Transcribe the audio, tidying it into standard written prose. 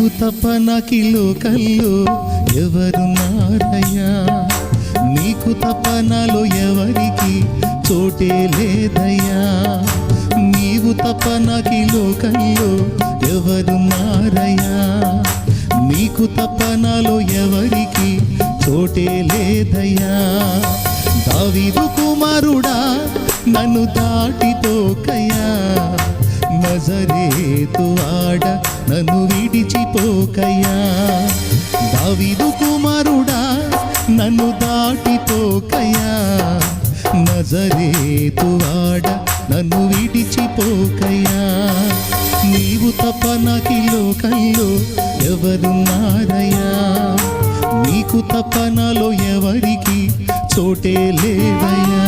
నీవు తప్ప నాకి లోకల్లో ఎవరున్నారయ్యా, నీకు తప్ప నాలో ఎవరికి చోటే లేదయ్యా, నీవు తప్ప నాకి లోకల్లో ఎవరున్నారయ్యా, నీకు తప్ప నాలో ఎవరికి చోటే లేదయ్యా. దావీదు కుమారుడా నన్ను దాటిపోకయ్యా, నజరేతు ఆడ నన్ను విడిచిపోకయ్యా. దావీదు కుమారుడా నన్ను దాటిపోకయ్యా, నజరేతు ఆడ నన్ను విడిచిపోకయ్యా. నీవు తప్ప నాకి లోకంలో ఎవరున్నారయ్యా, నీకు తప్ప నాలో ఎవరికి చోటే లేదయ్యా.